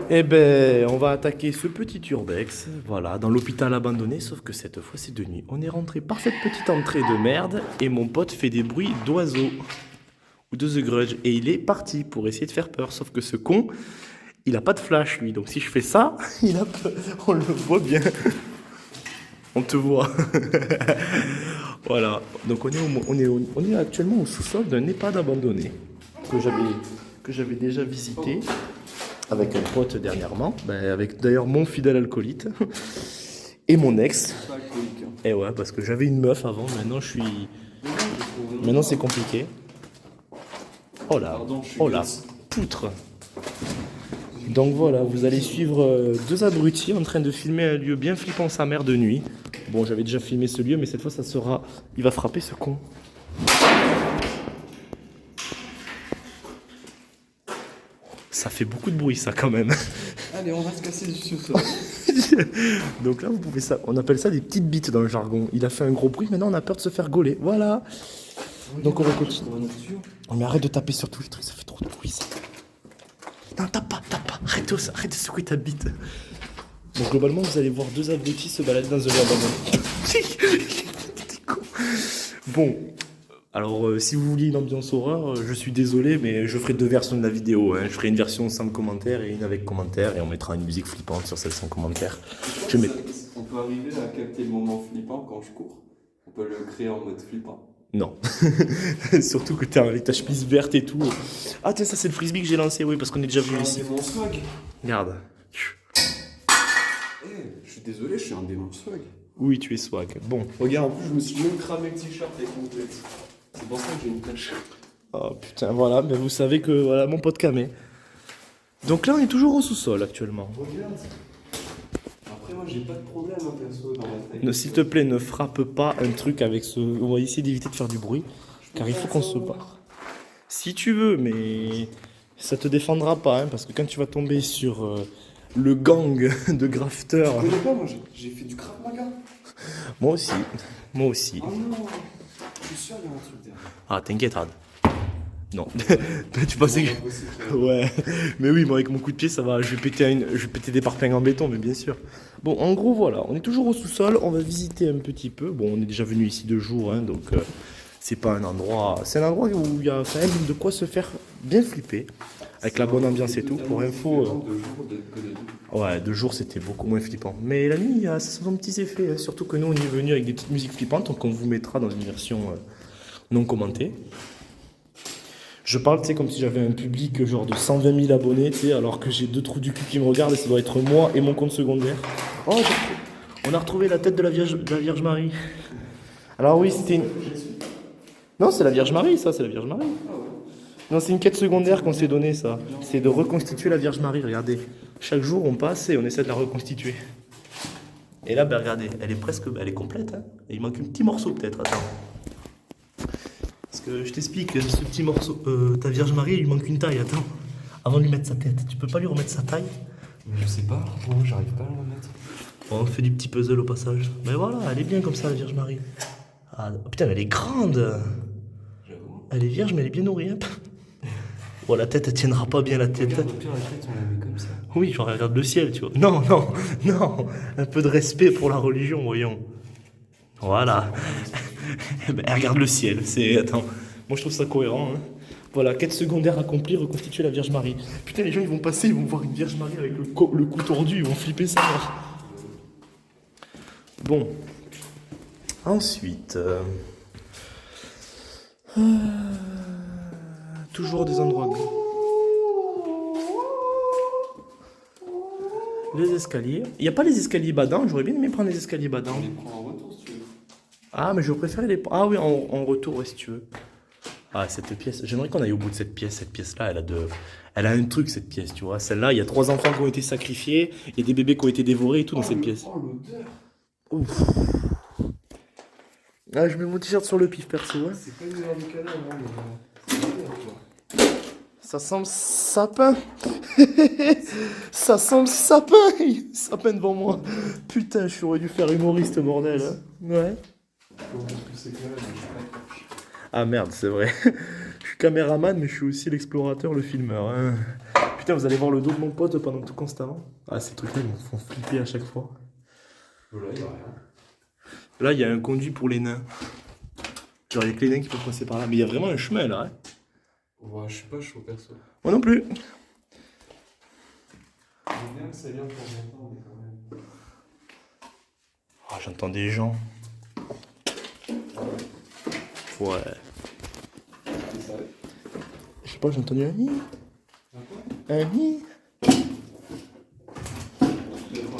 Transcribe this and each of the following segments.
Eh ben, on va attaquer ce petit urbex, voilà, dans l'hôpital abandonné, sauf que cette fois c'est de nuit. On est rentré par cette petite entrée de merde et mon pote fait des bruits d'oiseaux ou de The Grudge et il est parti pour essayer de faire peur, sauf que ce con, il a pas de flash lui, donc si je fais ça, il a peur. On le voit bien, on te voit. Voilà, donc on est actuellement au sous-sol d'un EHPAD abandonné que j'avais que j'avais déjà visité avec un pote dernièrement, ben, avec d'ailleurs mon fidèle alcoolite et mon ex. Pas alcoolique. Hein. Et ouais, parce que j'avais une meuf avant, maintenant je suis. Maintenant c'est compliqué. Oh là, Pardon, je suis oh là, gosse. poutre. Donc voilà, vous allez suivre deux abrutis en train de filmer un lieu bien flippant sa mère de nuit. Bon, j'avais déjà filmé ce lieu, mais cette fois ça sera. Il va frapper ce con. Ça fait beaucoup de bruit ça quand même. Allez, on va se casser du sous-sol. Donc là, vous pouvez ça. On appelle ça des petites bites dans le jargon. Il a fait un gros bruit, maintenant on a peur de se faire gauler. Voilà. Donc on va continuer. Oh, mais arrête de taper sur tous les trucs, ça fait trop de bruit ça. Non, tape pas. Arrête de secouer ta bite. Donc globalement, vous allez voir deux abrutis se balader dans un lieu abandonné. T'es con. Bon. Alors, si vous vouliez une ambiance horreur, je suis désolé, mais je ferai deux versions de la vidéo. Hein. Je ferai une version sans commentaire et une avec commentaire, et on mettra une musique flippante sur celle sans commentaire. Je mets... On peut arriver à capter le moment flippant quand je cours. On peut le créer en mode flippant. Non. Surtout que t'es avec ta chemise verte et tout. Ah tiens, ça c'est le frisbee que j'ai lancé, oui, parce qu'on est déjà venu ici. Mon swag. Regarde. Eh, je suis désolé, je suis un démon swag. Oui, tu es swag. Bon. Regarde, en plus, je me suis même cramé le t-shirt avec mon tête. C'est pour ça que j'ai une tache. Oh putain, voilà, mais vous savez que voilà mon pote camé. Donc là, on est toujours au sous-sol actuellement. Regarde. Après, moi, j'ai pas de problème, hein, perso, dans ma tête. S'il te plaît, ne frappe pas un truc avec ce. On va essayer d'éviter de faire du bruit, car il faut qu'on se barre. Si tu veux, mais ça te défendra pas, hein, parce que quand tu vas tomber sur le gang de grafteurs. Je connais pas, moi, j'ai fait du Krav Maga. Moi aussi. Moi aussi. Oh non. Je suis sûr, il y a un truc derrière. Ah, t'inquiète, Rad. Non. Tu pensais Non, que. impossible. Ouais. Mais oui, moi avec mon coup de pied, ça va. Je vais péter des parpaings en béton, mais bien sûr. Bon, en gros, voilà. On est toujours au sous-sol. On va visiter un petit peu. Bon, on est déjà venu ici 2 jours, hein, donc c'est pas un endroit. C'est un endroit où il y a quand même de quoi se faire bien flipper. Avec la bonne ambiance et tout. Pour info. Ouais, 2 jours c'était beaucoup moins flippant. Mais la nuit, ça a son petits effets. Hein. Surtout que nous, on est venu avec des petites musiques flippantes, donc on vous mettra dans une version non commentée. Je parle, tu sais, comme si j'avais un public genre de 120 000 abonnés, tu sais, alors que j'ai deux trous du cul qui me regardent et ça doit être moi et mon compte secondaire. Oh, on a retrouvé la tête de la Vierge Marie. Alors oui, c'était une... Non, c'est la Vierge Marie, ça, c'est la Vierge Marie. Non, c'est une quête secondaire qu'on s'est donnée, ça. C'est de reconstituer la Vierge Marie, regardez. Chaque jour, on passe et on essaie de la reconstituer. Et là, ben regardez, elle est presque... Elle est complète, hein. Et il manque un petit morceau, peut-être, attends. Parce que je t'explique, ce petit morceau... ta Vierge Marie, il lui manque une taille, attends. Avant de lui mettre sa tête, tu peux pas lui remettre sa taille? Mais je sais pas, moi, j'arrive pas à le remettre. Bon, on fait du petit puzzle au passage. Mais voilà, elle est bien comme ça, la Vierge Marie. Ah, putain, mais elle est grande. J'avoue. Elle est vierge, mais elle est bien nourrie, hein. Oh, la tête, elle tiendra pas bien, la tête. Regarde, au pire, la tête, on la met comme ça. Oui, genre, elle regarde le ciel, tu vois. Non, non, non. Un peu de respect pour la religion, voyons. Voilà. Eh ben, elle regarde le ciel. C'est... Attends. Moi, je trouve ça cohérent, hein. Voilà, quête secondaire accomplie, reconstituer la Vierge Marie. Putain, les gens, ils vont passer, ils vont voir une Vierge Marie avec le cou tordu, ils vont flipper sa mère. Bon. Ensuite... toujours des endroits... Les escaliers. Il n'y a pas les escaliers badants, j'aurais bien aimé prendre les escaliers badants. On les prend en retour, si tu veux. Ah, mais je préférais les... Ah oui, en retour, ouais, si tu veux. Ah, cette pièce, j'aimerais qu'on aille au bout de cette pièce. Cette pièce-là, elle a un truc, cette pièce, tu vois. Celle-là, il y a 3 enfants qui ont été sacrifiés, il y a des bébés qui ont été dévorés et tout dans cette pièce. Oh, l'odeur. Ouf. Ah, je mets mon t-shirt sur le pif, perso, ouais. C'est pas une odeur du canal, hein, mais... C'est l'odeur, quoi. Ça sent le sapin. Ça sent le sapin. Sapin devant moi. Putain, je aurais dû faire humoriste, bordel. Hein. Ouais. Ah merde, c'est vrai. Je suis caméraman, mais je suis aussi l'explorateur, le filmeur. Hein. Putain, vous allez voir le dos de mon pote pendant tout constamment. Ah, ces trucs-là, ils me font flipper à chaque fois. Voilà, il n'y a rien. Là, il y a un conduit pour les nains. Genre, il y a que les nains qui peuvent passer par là. Mais il y a vraiment un chemin là. Hein. Ouais, je suis pas chaud perso. Moi non plus. J'aime bien que ça vient pour longtemps, mais quand même. Ah, j'entends des gens. Ouais. C'est ça. Je sais pas, j'ai entendu un nid. Un quoi? Un nid.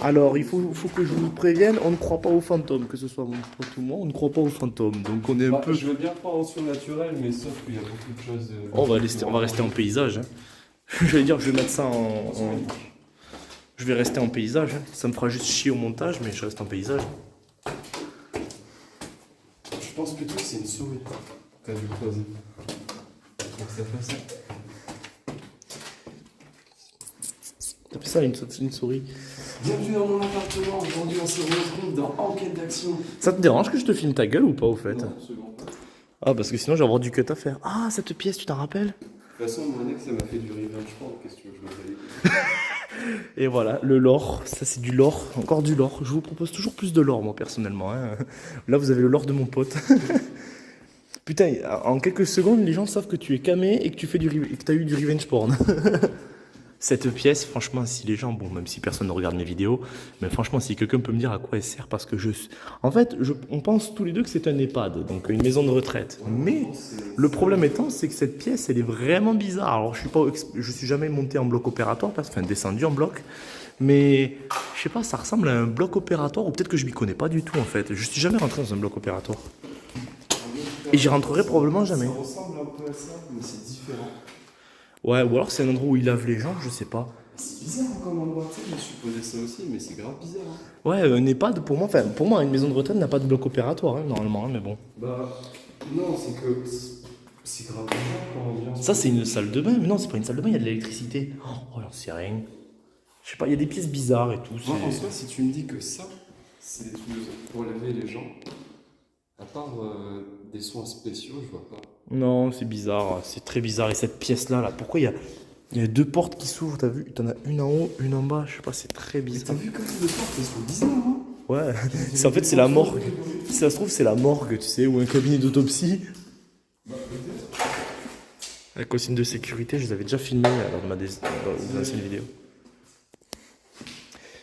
Alors, il faut que je vous prévienne, on ne croit pas aux fantômes, que ce soit mon pote ou moi, on ne croit pas aux fantômes. Donc on est un Bah, peu... je veux bien croire au surnaturel, mais sauf qu'il y a beaucoup de choses. On va rester en paysage. Hein. J'allais dire, je vais mettre ça Je vais rester en paysage. Hein. Ça me fera juste chier au montage, mais je reste en paysage. Je pense plutôt que c'est une souris. T'as dû creuser. Donc ça fait ça. T'appelles ça une souris? Bienvenue dans mon appartement. Aujourd'hui, on se retrouve dans Enquête d'action. Ça te dérange que je te filme ta gueule ou pas au fait? Non, second pas. Ah, parce que sinon j'ai avoir du cut à faire. Ah, cette pièce, tu t'en rappelles? De toute façon, mon ex, ça m'a fait du revenge porn. Qu'est-ce que tu veux que je me valide? Et voilà, le lore, ça c'est du lore, encore du lore. Je vous propose toujours plus de lore, moi personnellement. Hein. Là, vous avez le lore de mon pote. Putain, en quelques secondes, les gens savent que tu es camé et que tu fais et que t'as eu du revenge porn. Cette pièce, franchement, si les gens, bon, même si personne ne regarde mes vidéos, mais franchement, si quelqu'un peut me dire à quoi elle sert, parce que en fait, on pense tous les deux que c'est un EHPAD, donc une maison de retraite. Mais le problème étant, c'est que cette pièce, elle est vraiment bizarre. Alors, je suis jamais monté en bloc opératoire, enfin descendu en bloc, mais je sais pas, ça ressemble à un bloc opératoire, ou peut-être que je m'y connais pas du tout en fait. Je suis jamais rentré dans un bloc opératoire. Et j'y rentrerai probablement jamais. Ça ressemble un peu à ça, mais c'est différent. Ouais, ou alors c'est un endroit où ils lavent les gens, je sais pas. C'est bizarre comme endroit, tu sais, je me suis posé ça aussi, mais c'est grave bizarre. Hein. Ouais, un EHPAD, pour moi, une maison de retraite n'a pas de bloc opératoire, hein, normalement, hein, mais bon. Bah, non, c'est que c'est grave bizarre quand on vient. Ça, c'est une salle de bain, mais non, c'est pas une salle de bain, il y a de l'électricité. Oh, j'en sais rien. Je sais pas, il y a des pièces bizarres et tout. Moi, en soi, si tu me dis que ça, c'est des trucs pour laver les gens, à part des soins spéciaux, je vois pas. Non, c'est bizarre, c'est très bizarre. Et cette pièce-là, pourquoi il y a deux portes qui s'ouvrent, t'as vu? T'en as une en haut, une en bas, je sais pas, c'est très Mais bizarre. t'as vu comme les portes, elles sont bizarres, hein? Ouais, en fait, c'est la morgue. Si ça se trouve, c'est la morgue, tu sais, ou un cabinet d'autopsie. Bah, peut-être. La consigne de sécurité, je les avais déjà filmées lors de ma ancienne vidéo.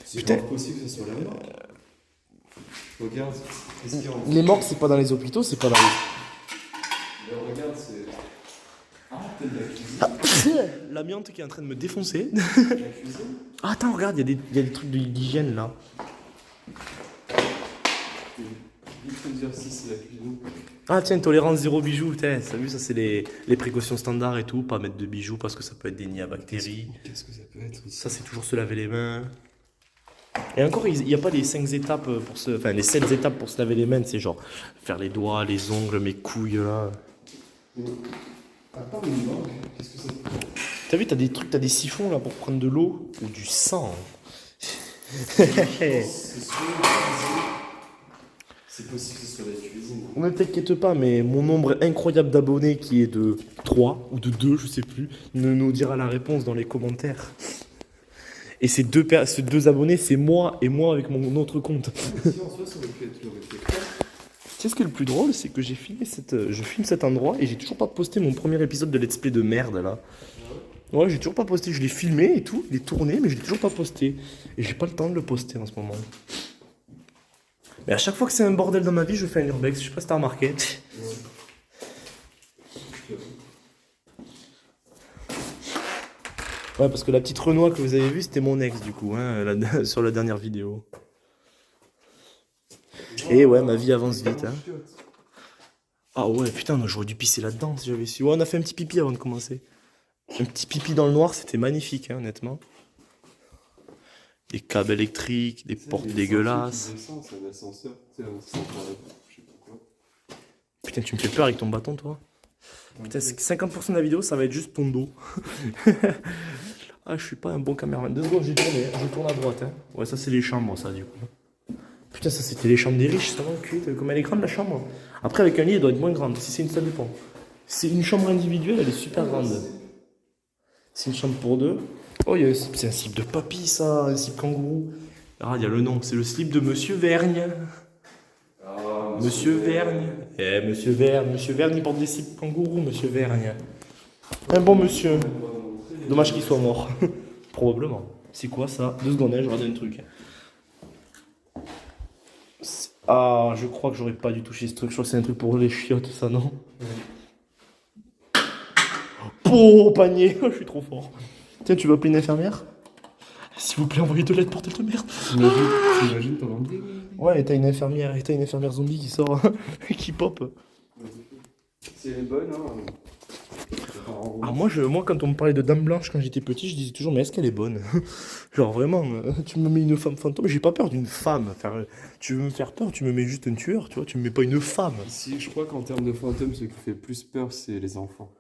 C'est Putain. pas possible que ce soit la morgue. Regarde, qu'est-ce qu'il y a en Les morgues, c'est pas dans les hôpitaux, c'est pas dans les... Mais regarde, c'est. Ah, peut-être la cuisine. L'amiante qui est en train de me défoncer. La cuisine. Ah, attends, regarde, il y a des trucs d'hygiène là. Vite exercice, la cuisine. Ah, tiens, tolérance zéro bijoux. T'as vu, ça c'est les précautions standards et tout. Pas mettre de bijoux parce que ça peut être des nids à bactéries. Qu'est-ce que ça peut être ici? Ça, c'est toujours se laver les mains. Et encore, il n'y a pas les 5 étapes enfin, les 7 étapes pour se laver les mains. C'est genre faire les doigts, les ongles, mes couilles là. Mais, à part une morgue, qu'est-ce que ça peut être? T'as vu, t'as des siphons là pour prendre de l'eau ou du sang. C'est soit la cuisine. C'est possible que ce soit la cuisine. Ne t'inquiète pas, mais mon nombre incroyable d'abonnés qui est de 3 ou de 2, je sais plus, ne nous dira la réponse dans les commentaires. Et ces deux abonnés, c'est moi et moi avec mon autre compte. Si en soi, ça aurait pu être le réflecteur. Tu sais ce qui est le plus drôle, c'est que je filme cet endroit et j'ai toujours pas posté mon premier épisode de Let's Play de merde là. Ouais, j'ai toujours pas posté, je l'ai filmé et tout, il est tourné, mais je l'ai toujours pas posté. Et j'ai pas le temps de le poster en ce moment. Mais à chaque fois que c'est un bordel dans ma vie, je fais un urbex, je sais pas si t'as remarqué. Ouais, parce que la petite Renoir que vous avez vue, c'était mon ex du coup, hein, sur la dernière vidéo. Et ouais, ma vie avance vite. Hein. Ah ouais, putain, j'aurais dû pisser là-dedans si j'avais su. Ouais, on a fait un petit pipi avant de commencer. Un petit pipi dans le noir, c'était magnifique, hein, honnêtement. Des câbles électriques, des portes dégueulasses. Putain, tu me fais peur avec ton bâton, toi. Putain, 50% de la vidéo, ça va être juste ton dos. Ah, je suis pas un bon caméraman. 2 secondes, j'ai tourné, je tourne à droite. Hein. Ouais, ça, c'est les chambres, ça, du coup. Putain, ça, c'était les chambres des riches, ça va, cul. T'as vu comme elle est grande, la chambre. Après, avec un lit, elle doit être moins grande. Si c'est ça dépend. Si c'est une chambre individuelle, elle est super grande. C'est une chambre pour 2. Oh, c'est un slip de papy, ça, un slip kangourou. Ah, il y a le nom, c'est le slip de Monsieur Vergne. Ah, Monsieur Vergne. Monsieur Vergne, il porte des slips kangourous, Monsieur Vergne. Un bon monsieur. Dommage qu'il soit mort. Probablement. C'est quoi ça? 2 secondes, hein, je regarde un truc. Ah, je crois que j'aurais pas dû toucher ce truc. Je crois que c'est un truc pour les chiottes, ça, non? Oh, panier. Je suis trop fort. Tiens, tu veux appeler une infirmière? S'il vous plaît, envoyez de l'aide, bordel de merde. T'imagines ton anglais? Ouais, et t'as une infirmière zombie qui sort, qui pop. Si elle est bonne, hein. Ah, moi, quand on me parlait de Dame Blanche quand j'étais petit, je disais toujours, mais est-ce qu'elle est bonne? Genre, vraiment, tu me mets une femme fantôme, j'ai pas peur d'une femme. Tu veux me faire peur, tu me mets juste un tueur, tu vois, tu me mets pas une femme. Si, je crois qu'en termes de fantômes, ce qui fait plus peur, c'est les enfants.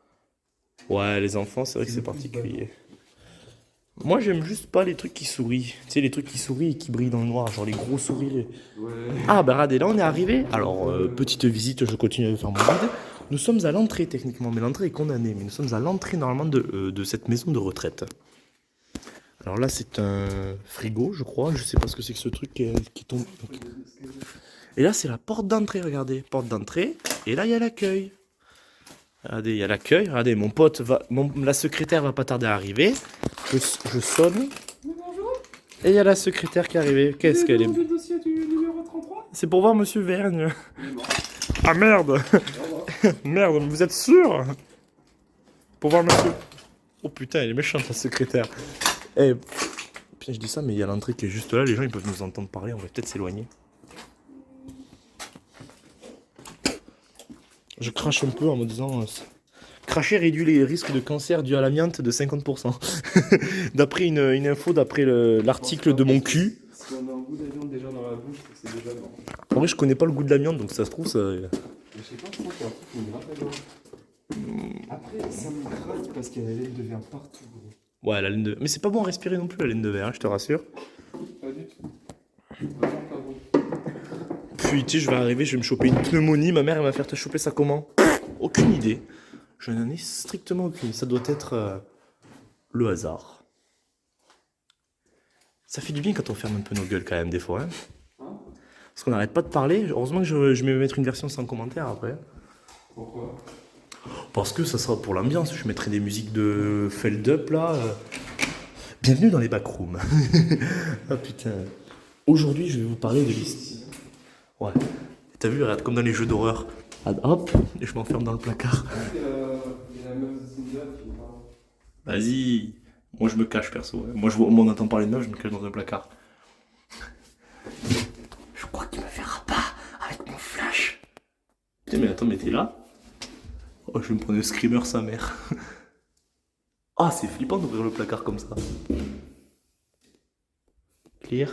Ouais, les enfants, c'est vrai que c'est particulier. Moi, j'aime juste pas les trucs qui sourient. Tu sais, les trucs qui sourient et qui brillent dans le noir, genre les gros sourires. Ouais. Ah, bah regardez, là, on est arrivé. Alors, petite visite, je continue à faire mon guide. Nous sommes à l'entrée, techniquement, mais l'entrée est condamnée. Mais nous sommes à l'entrée, normalement, de cette maison de retraite. Alors là, c'est un frigo, je crois. Je sais pas ce que c'est que ce truc qui tombe. Et là, c'est la porte d'entrée, regardez. Porte d'entrée. Et là, il y a l'accueil. Regardez, il y a l'accueil. Regardez, mon pote va. La secrétaire va pas tarder à arriver. Je sonne. Bonjour. Et il y a la secrétaire qui est arrivée. Qu'est-ce qu'elle est. Le dossier du numéro 33. C'est pour voir Monsieur Vergne. Il est mort. Ah merde. Merde, mais vous êtes sûr? Pour voir Monsieur. Oh putain, elle est méchante la secrétaire. Eh, putain, je dis ça, mais il y a l'entrée qui est juste là. Les gens ils peuvent nous entendre parler. On va peut-être s'éloigner. Je crache un peu en me disant. Cracher réduit les risques de cancer dû à l'amiante de 50%. D'après une info, d'après l'article de mon cul. Si on a un goût d'avion déjà dans la bouche, c'est déjà bon. En vrai, je connais pas le goût de l'amiante, donc ça se trouve, ça. Mais je sais pas, je crois qu'il y a un truc qui me gratte la gorge. Après, ça me gratte parce que la laine devient partout, gros. Ouais, la laine de. Mais c'est pas bon à respirer non plus, la laine de verre, hein, je te rassure. Pas du tout. Vraiment pas bon. Puis, tu sais, je vais arriver, je vais me choper une pneumonie. Ma mère, elle va faire te choper ça comment? Aucune idée. Je n'en ai strictement aucune. Ça doit être le hasard. Ça fait du bien quand on ferme un peu nos gueules quand même, des fois. Hein, parce qu'on n'arrête pas de parler. Heureusement que je vais mettre une version sans commentaire après. Pourquoi? Parce que ça sera pour l'ambiance. Je mettrai des musiques de Feld Up là. Bienvenue dans les backrooms. Ah putain. Aujourd'hui, je vais vous parler de liste. Ouais. T'as vu, regarde, comme dans les jeux d'horreur. Ah, hop, et je m'enferme dans le placard. Il y a la meuf de Cinder qui parle. Vas-y. Moi, je me cache, perso. Ouais. Moi, on entend parler de meuf, je me cache dans un placard. Je crois qu'il me verra pas avec mon flash. Putain, mais attends, mais t'es là? Oh, je vais me prendre un screamer, sa mère. Ah, c'est flippant d'ouvrir le placard comme ça. Clear.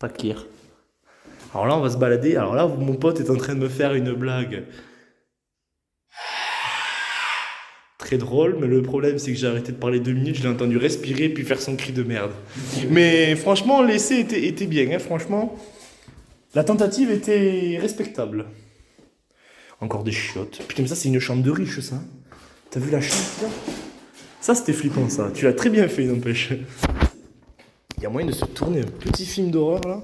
Pas clear. Alors là, on va se balader. Alors là, mon pote est en train de me faire une blague. Très drôle, mais le problème, c'est que j'ai arrêté de parler 2 minutes, je l'ai entendu respirer puis faire son cri de merde. Mais franchement, l'essai était bien, hein, franchement. La tentative était respectable. Encore des chiottes. Putain, mais ça, c'est une chambre de riche, ça. T'as vu la chambre, là? Ça, c'était flippant, ça. Tu l'as très bien fait, n'empêche. Il y a moyen de se tourner un petit film d'horreur, là?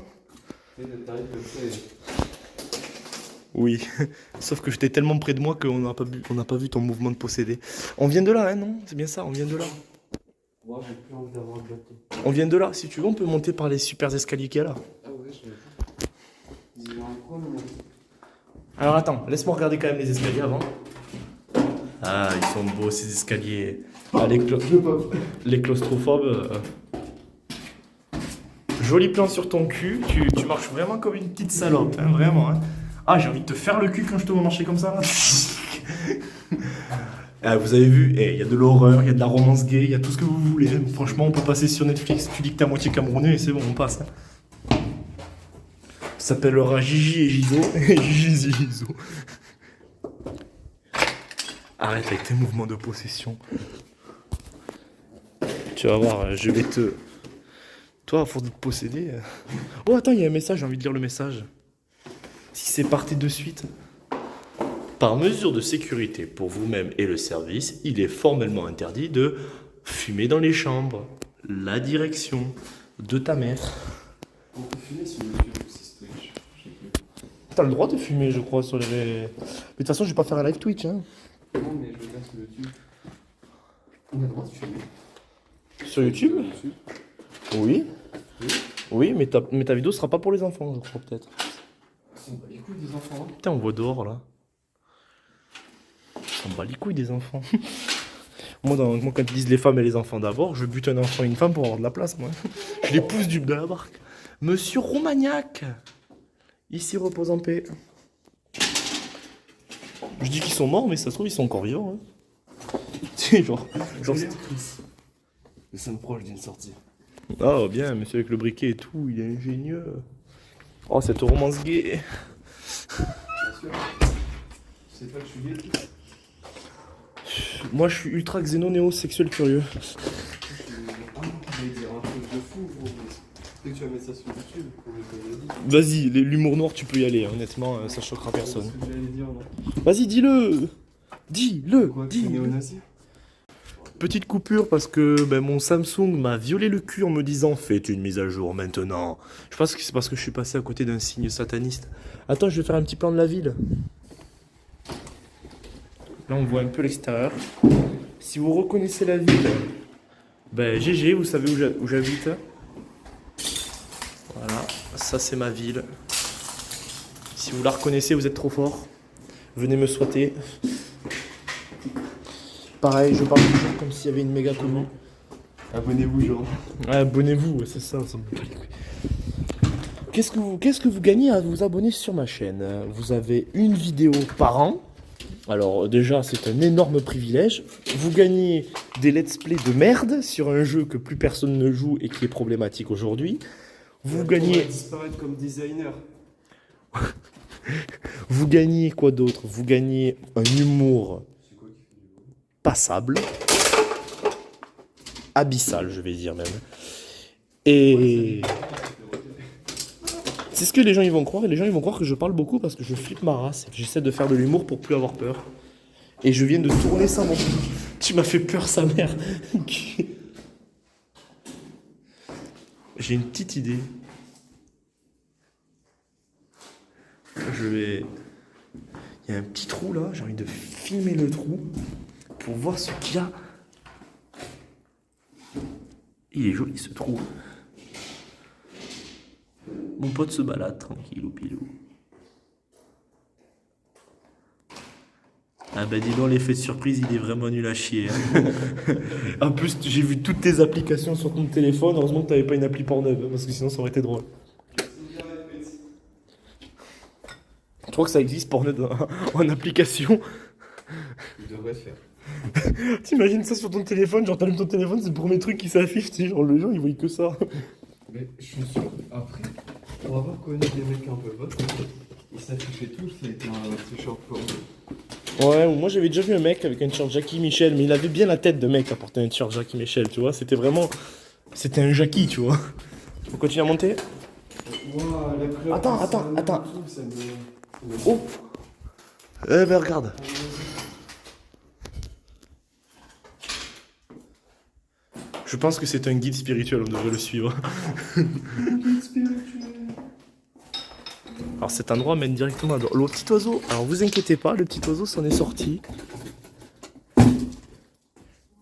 Oui, sauf que j'étais tellement près de moi qu'on n'a pas vu ton mouvement de posséder. On vient de là, hein, non? C'est bien ça, on vient de là. Moi, j'ai plus envie d'avoir le bateau. On vient de là, si tu veux, on peut monter par les super escaliers qu'il y a là. Ah ouais, je l'ai vu. Ils ont un coin, mais... Alors attends, laisse-moi regarder quand même les escaliers avant. Ah, ils sont beaux ces escaliers. Ah, les claustrophobes. Joli plan sur ton cul, tu marches vraiment comme une petite salope, hein, vraiment. Hein. Ah, j'ai envie de te faire le cul quand je te vois marcher comme ça. Là. Ah, vous avez vu, il y a de l'horreur, il y a de la romance gay, il y a tout ce que vous voulez. Franchement, on peut passer sur Netflix. Tu dis que t'es à moitié camerounais et c'est bon, on passe. Hein. Ça s'appellera Gigi et Gizo. Gigi et Gizo. Arrête avec tes mouvements de possession. Tu vas voir, je vais te... Toi, à force de te posséder... Oh, attends, il y a un message, j'ai envie de lire le message. Si c'est parti de suite. Par mesure de sécurité pour vous-même et le service, il est formellement interdit de fumer dans les chambres. La direction de ta mère. On peut fumer sur YouTube aussi, Twitch. Je sais plus. T'as le droit de fumer, je crois, sur les... Mais de toute façon, je vais pas faire un live Twitch, hein. Non, mais je regarde sur YouTube. On a le droit de fumer. Sur YouTube? Oui. Oui, mais ta vidéo sera pas pour les enfants, je crois, peut-être. On bat les couilles des enfants. Hein. Putain, on voit dehors, là. On bat les couilles des enfants. Moi, quand ils disent les femmes et les enfants d'abord, je bute un enfant et une femme pour avoir de la place, moi. Je les pousse du de la barque. Monsieur Romagnac, ici repose en paix. Je dis qu'ils sont morts, mais ça se trouve, ils sont encore vivants. Hein. C'est genre c'est- Nous sommes proches d'une sortie. oh, bien, monsieur avec le briquet et tout, il est ingénieux. Oh, cette romance gay. Bien sûr. Tu sais pas que je suis gay? Moi, je suis ultra xéno-néo-sexuel curieux. Je vais dire un truc de fou, gros. Dès que tu vas mettre ça sur YouTube, on est pas dit. Vas-y, l'humour noir, tu peux y aller, honnêtement, ça choquera personne. C'est ce que j'allais dire, non? Vas-y, dis-le. Dis-le. Quoi, que Dis. c'est néo-nazi? Petite coupure parce que mon Samsung m'a violé le cul en me disant faites une mise à jour maintenant. Je pense que c'est parce que je suis passé à côté d'un signe sataniste. Attends, je vais faire un petit plan de la ville. Là, on voit un peu l'extérieur. Si vous reconnaissez la ville, GG, vous savez où j'habite. Voilà, ça c'est ma ville. Si vous la reconnaissez, vous êtes trop fort. Venez me souhaiter. Pareil, je parle toujours comme s'il y avait une méga commune. Abonnez-vous, genre. Ouais, abonnez-vous, ça me bat les couilles. Qu'est-ce que vous gagnez à vous abonner sur ma chaîne? Vous avez une vidéo par an. Alors déjà, c'est un énorme privilège. Vous gagnez des let's play de merde sur un jeu que plus personne ne joue et qui est problématique aujourd'hui. Vous On va gagnez... disparaître comme designer. Vous gagnez quoi d'autre? Vous gagnez un humour C'est quoi qui fait du bruit? passable. Abyssal, je vais dire même. Et... c'est ce que les gens ils vont croire, et les gens ils vont croire que je parle beaucoup parce que je flippe ma race et que j'essaie de faire de l'humour pour plus avoir peur. Et je viens de tourner ça, mon... Tu m'as fait peur, sa mère. J'ai une petite idée. Il y a un petit trou là, j'ai envie de filmer le trou pour voir ce qu'il y a. Il est joli ce trou. Mon pote se balade tranquillou pilou. Ah bah dis donc, l'effet de surprise il est vraiment nul à chier. Hein. En plus j'ai vu toutes tes applications sur ton téléphone, heureusement que t'avais pas une appli Pornhub, hein, parce que sinon ça aurait été drôle. Je crois que ça existe Pornhub en application. Il devrait faire. T'imagines ça sur ton téléphone, genre t'allumes ton téléphone, c'est le premier truc qui s'affiche, tu sais, genre les gens ils voient que ça. Mais je suis sûr, après, pour avoir connu des mecs un peu votes, ils s'affichaient tous avec un t-shirt porno. Ouais, moi j'avais déjà vu un mec avec un t-shirt Jackie Michel, mais il avait bien la tête de mec à porter un t-shirt Jackie Michel, tu vois, c'était vraiment... C'était un Jackie, tu vois. On continue à monter? Ouah, la couleur. Attends. Ça me... Oh. Eh ben regarde. Je pense que c'est un guide spirituel, on devrait le suivre. Alors cet endroit mène directement à... Le petit oiseau, alors vous inquiétez pas, le petit oiseau s'en est sorti.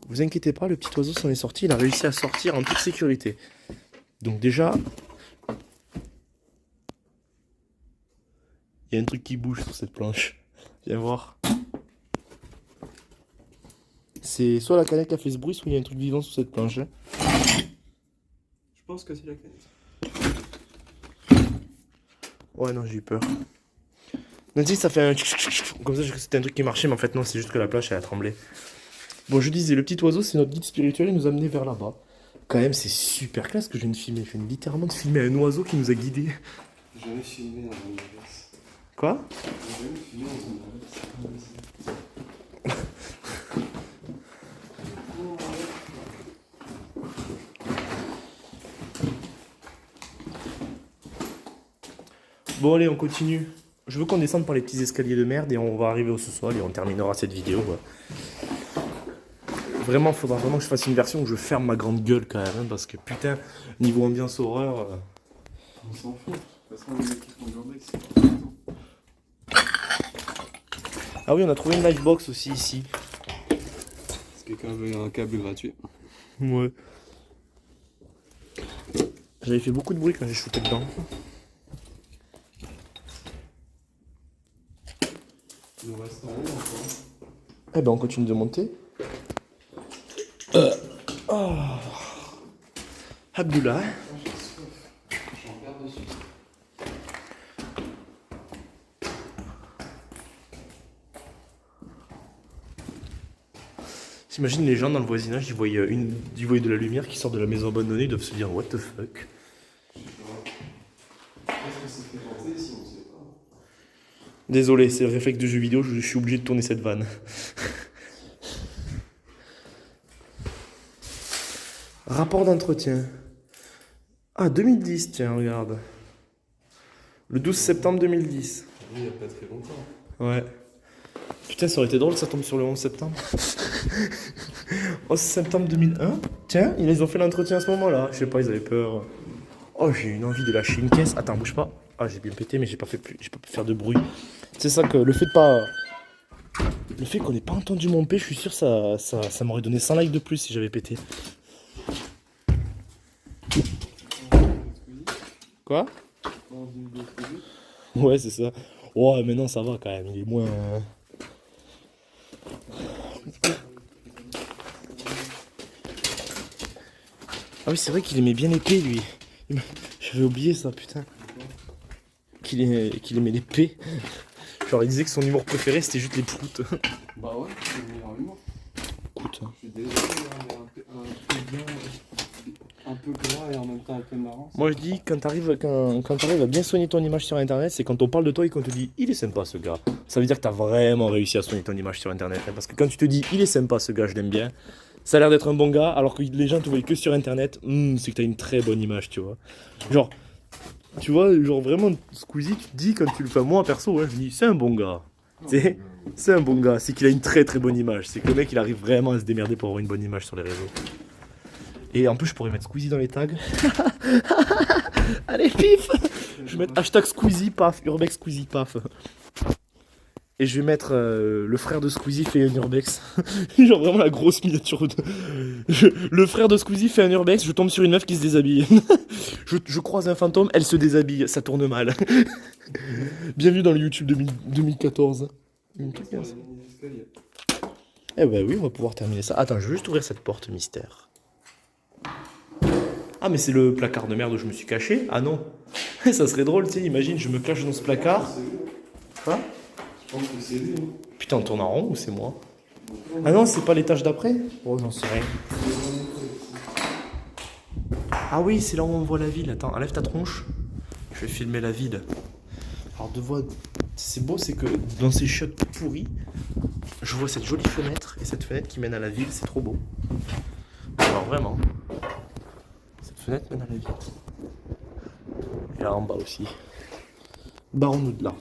Vous inquiétez pas, le petit oiseau s'en est sorti, il a réussi à sortir en toute sécurité. Donc déjà... Il y a un truc qui bouge sur cette planche. Viens voir. C'est soit la canette qui a fait ce bruit, soit il y a un truc vivant sur cette planche. Hein. Je pense que c'est la canette. Ouais, non, j'ai eu peur. On a dit que ça fait un... Comme ça, je crois que c'était un truc qui marchait, mais en fait, non, c'est juste que la planche, elle a tremblé. Bon, je disais, le petit oiseau, c'est notre guide spirituel, il nous a amené vers là-bas. Quand même, c'est super classe que je viens de filmer. Je viens littéralement de filmer un oiseau qui nous a guidés. J'ai jamais filmé dans un univers. Quoi? J'ai jamais filmé dans un univers. Bon, allez, on continue. Je veux qu'on descende par les petits escaliers de merde et on va arriver au sous-sol et on terminera cette vidéo. Vraiment, faudra vraiment que je fasse une version où je ferme ma grande gueule quand même, hein, parce que putain, niveau ambiance horreur. On s'en fout. De toute façon, les mecs qui font du mec, c'est pas important. Ah oui, on a trouvé une livebox aussi ici. Est-ce que quelqu'un veut un câble gratuit? Ouais. J'avais fait beaucoup de bruit quand j'ai shooté dedans. Il nous reste en haut encore. Eh ben on continue de monter. Oh. Abdullah. J'ai soif. J'en garde dessus. T'imagines les gens dans le voisinage, ils voyaient de la lumière qui sort de la maison abandonnée, ils doivent se dire what the fuck. Qu'est-ce que c'est fait porter ici? On sait pas. Désolé, c'est le réflexe de jeu vidéo, je suis obligé de tourner cette vanne. Rapport d'entretien. Ah, 2010, tiens, regarde. Le 12 septembre 2010. Oui, il n'y a pas très longtemps. Ouais. Putain, ça aurait été drôle, ça tombe sur le 11 septembre. 11 septembre 2001. Tiens, ils ont fait l'entretien à ce moment-là. Je sais pas, ils avaient peur. Oh, j'ai une envie de lâcher une caisse. Attends, bouge pas. Ah, j'ai bien pété, mais j'ai pas pu faire de bruit. C'est ça que le fait de pas... Le fait qu'on n'ait pas entendu mon P, je suis sûr ça m'aurait donné 100 likes de plus si j'avais pété. Quoi? Ouais, c'est ça. Ouais, mais non, ça va quand même. Il est moins... Ah oui, c'est vrai qu'il aimait bien l'épée, lui. J'avais oublié ça, putain. Qu'il aimait l'épée. Genre, il disait que son humour préféré, c'était juste les proutes. Bah ouais, c'est le meilleur humour. Écoute. Je suis désolé, hein, mais un peu gras et en même temps un peu marrant. Moi, je dis, quand t'arrives à bien soigner ton image sur Internet, c'est quand on parle de toi et qu'on te dit « Il est sympa, ce gars ». Ça veut dire que t'as vraiment réussi à soigner ton image sur Internet. Hein, parce que quand tu te dis « Il est sympa, ce gars, je l'aime bien », ça a l'air d'être un bon gars, alors que les gens te voient que sur Internet, c'est que t'as une très bonne image, tu vois. Genre, tu vois, genre vraiment, Squeezie, tu te dis, quand tu le fais, moi, perso, ouais, je dis « C'est un bon gars ». C'est un bon gars, c'est qu'il a une très très bonne image. C'est que le mec, il arrive vraiment à se démerder pour avoir une bonne image sur les réseaux. Et en plus, je pourrais mettre Squeezie dans les tags. Allez, pif! Je vais mettre hashtag Squeezie, paf, Urbex Squeezie, paf. Et je vais mettre le frère de Squeezie fait un Urbex. Genre vraiment la grosse miniature. Le frère de Squeezie fait un Urbex, je tombe sur une meuf qui se déshabille. je croise un fantôme, elle se déshabille, ça tourne mal. Bienvenue dans le YouTube 2014. Eh ben oui, on va pouvoir terminer ça. Attends, je vais juste ouvrir cette porte mystère. Ah, mais c'est le placard de merde où je me suis caché? Ah non. Ça serait drôle, tu sais, imagine, je me cache dans ce placard. Quoi? Je pense que c'est lui. Putain, on tourne en rond ou c'est moi? Ah non, c'est pas l'étage d'après? Oh, j'en sais rien. Ah oui, c'est là où on voit la ville. Attends, enlève ta tronche. Je vais filmer la ville. Alors, c'est beau, c'est que dans ces shots pourris, je vois cette jolie fenêtre et cette fenêtre qui mène à la ville, c'est trop beau. Alors, vraiment. Cette fenêtre mène à la ville. Et là en bas aussi. Barrons-nous de là.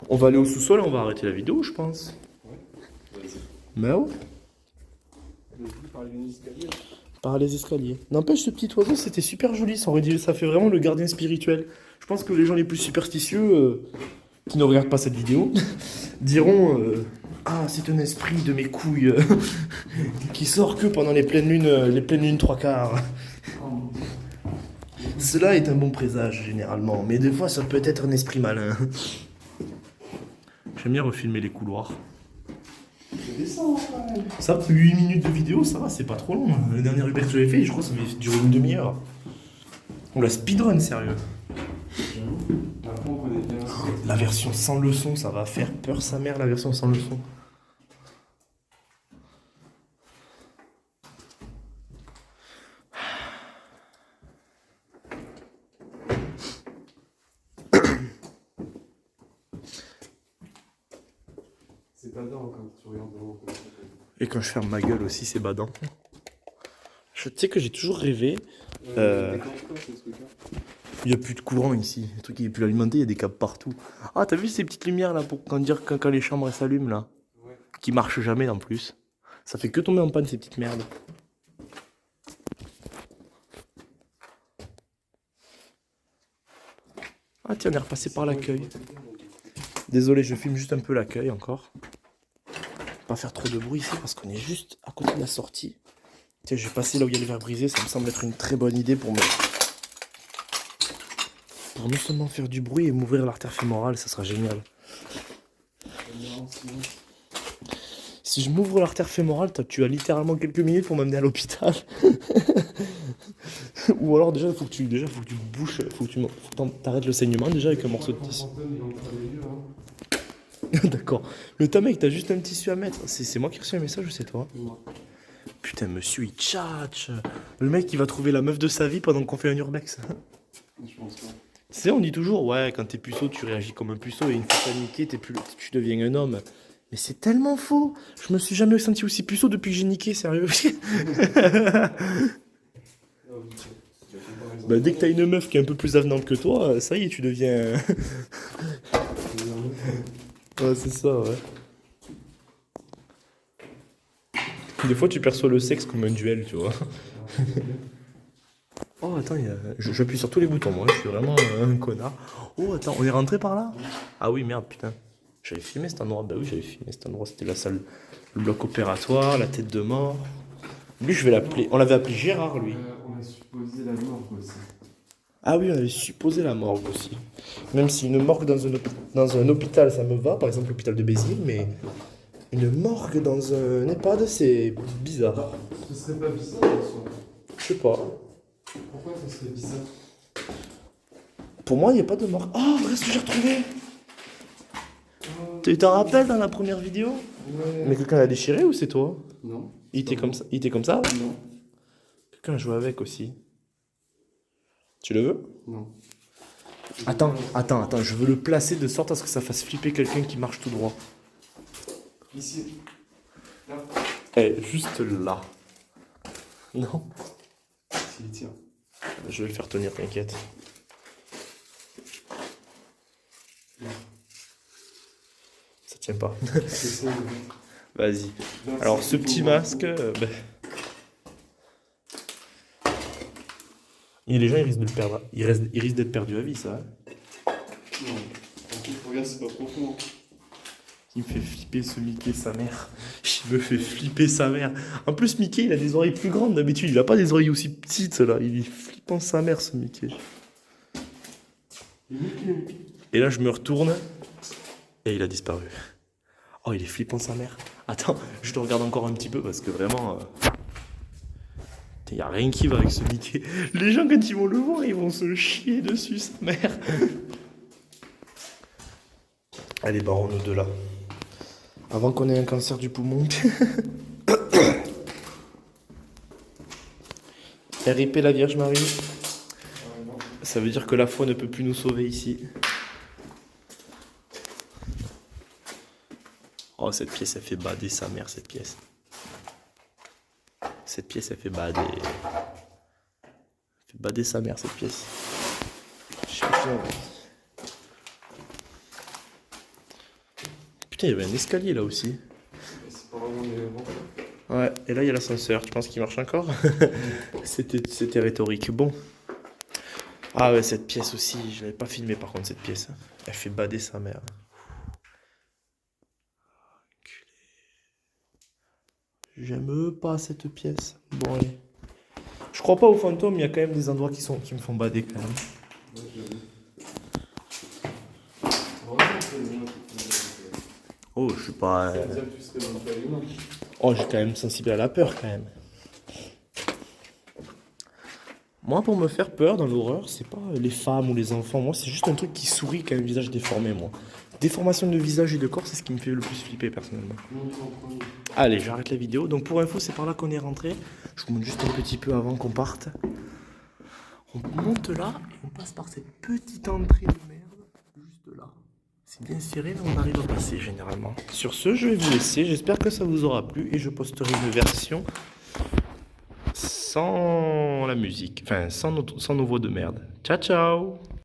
On va aller au sous-sol et on va arrêter la vidéo, je pense. Mais ouais. Par les escaliers. N'empêche, ce petit oiseau, c'était super joli. Ça fait vraiment le gardien spirituel. Je pense que les gens les plus superstitieux, qui ne regardent pas cette vidéo, diront ah, c'est un esprit de mes couilles qui sort que pendant les pleines lunes 3/4. Cela est un bon présage, généralement. Mais des fois, ça peut être un esprit malin. J'aime bien refilmer les couloirs. Ça, 8 minutes de vidéo, ça va, c'est pas trop long. Le dernier Uber que j'avais fait, je crois que ça avait duré une demi-heure. On la speedrun, sérieux. La version sans leçon, ça va faire peur sa mère, la version sans leçon. C'est pas dedans quand tu regardes devant. Et quand je ferme ma gueule aussi, c'est badant. Tu sais que j'ai toujours rêvé. C'est ce truc-là. Il n'y a plus de courant ici. Le truc il est plus alimenté, il y a des câbles partout. Ah, t'as vu ces petites lumières là pour quand les chambres elles s'allument là? Ouais. Qui marchent jamais en plus. Ça fait que tomber en panne ces petites merdes. Ah tiens, on est repassé par l'accueil. Désolé, je filme juste un peu l'accueil encore. Pas faire trop de bruit ici parce qu'on est juste à côté de la sortie. Tiens, je vais passer là où il y a le verre brisé, ça me semble être une très bonne idée pour non seulement faire du bruit et m'ouvrir l'artère fémorale, ça sera génial. Si je m'ouvre l'artère fémorale, tu as littéralement quelques minutes pour m'amener à l'hôpital. Ou alors déjà, faut que tu bouches, faut que t'arrêtes le saignement déjà avec un morceau de tissu. D'accord. Le mec, t'as juste un tissu à mettre. C'est moi qui ai reçu un message ou c'est toi? Putain, monsieur, il tchatche. Le mec, il va trouver la meuf de sa vie pendant qu'on fait un urbex. Je pense pas. Tu sais, on dit toujours, ouais, quand t'es puceau, tu réagis comme un puceau et une fois t'as niqué, tu deviens un homme. Mais c'est tellement faux. Je me suis jamais senti aussi puceau depuis que j'ai niqué, sérieux. Bah, dès que t'as une meuf qui est un peu plus avenante que toi, ça y est, tu deviens... Ouais, c'est ça, ouais. Des fois, tu perçois le sexe comme un duel, tu vois. Oh, attends, j'appuie sur tous les boutons, moi. Je suis vraiment un connard. Oh, attends, on est rentré par là? Ah oui, merde, putain. J'avais filmé cet endroit. Bah oui, j'avais filmé cet endroit. C'était la salle, le bloc opératoire, la tête de mort. Lui, je vais l'appeler. On l'avait appelé Gérard, lui. On a supposé la mort aussi. Ah oui, on avait supposé la morgue aussi. Même si une morgue dans un hôpital, ça me va, par exemple l'hôpital de Béziers, mais une morgue dans un EHPAD, c'est bizarre. Ce serait pas bizarre en soi. Je sais pas. Pourquoi ça serait bizarre? Pour moi, il n'y a pas de morgue. Oh, regarde ce que j'ai retrouvé. Tu t'en rappelles dans la première vidéo? Ouais. Mais quelqu'un l'a déchiré ou c'est toi? Non. Il était comme ça? Il était comme ça? Non. Quelqu'un jouait avec aussi. Tu le veux? Non. Attends, je veux le placer de sorte à ce que ça fasse flipper quelqu'un qui marche tout droit. Ici. Là. Eh, juste là. Non? S'il tient. Je vais le faire tenir, t'inquiète. Ça tient pas. J'essaie de- Vas-y. Là, Alors, c'est ce pour petit voir. masque... Et les gens, ils risquent de le perdre. Ils risquent d'être perdus à vie, ça. Hein. Non. En fait, regarde, c'est pas profond. Il me fait flipper ce Mickey, sa mère. Il me fait flipper sa mère. En plus, Mickey, il a des oreilles plus grandes d'habitude. Il a pas des oreilles aussi petites, là. Il est flippant sa mère, ce Mickey. Et là, je me retourne. Et il a disparu. Oh, il est flippant sa mère. Attends, je te regarde encore un petit peu parce que vraiment... Il n'y a rien qui va avec ce Mickey. Les gens, quand ils vont le voir, ils vont se chier dessus, sa mère. Allez, barrons-nous de là. Avant qu'on ait un cancer du poumon. RIP la Vierge Marie. Ça veut dire que la foi ne peut plus nous sauver ici. Oh, cette pièce, elle fait bader sa mère, cette pièce. Cette pièce, elle fait bader. Elle fait bader sa mère, cette pièce. Je sais pas. Putain, il y avait un escalier là aussi. C'est pas vraiment des rangs. Ouais, et là, il y a l'ascenseur. Tu penses qu'il marche encore? C'était rhétorique. Bon. Ah ouais, cette pièce aussi. Je l'avais pas filmé par contre, cette pièce. Elle fait bader sa mère. J'aime pas cette pièce. Bon, allez. Je crois pas aux fantômes, il y a quand même des endroits qui me font bader quand même. Ouais, j'avoue. Heureusement que les gens qui font Oh, je suis pas... ça veut dire que tu serais même pas humain. Oh, j'ai quand même sensible à la peur quand même. Moi, pour me faire peur dans l'horreur, c'est pas les femmes ou les enfants. Moi, c'est juste un truc qui sourit quand un visage déformé, moi. Déformation de visage et de corps, c'est ce qui me fait le plus flipper personnellement. Non, tu comprends. Allez, j'arrête la vidéo. Donc pour info, c'est par là qu'on est rentré. Je vous montre juste un petit peu avant qu'on parte. On monte là et on passe par cette petite entrée de merde, juste là. C'est bien serré, mais on arrive à passer généralement. Sur ce, je vais vous laisser. J'espère que ça vous aura plu et je posterai une version sans la musique, enfin sans nos voix de merde. Ciao ciao!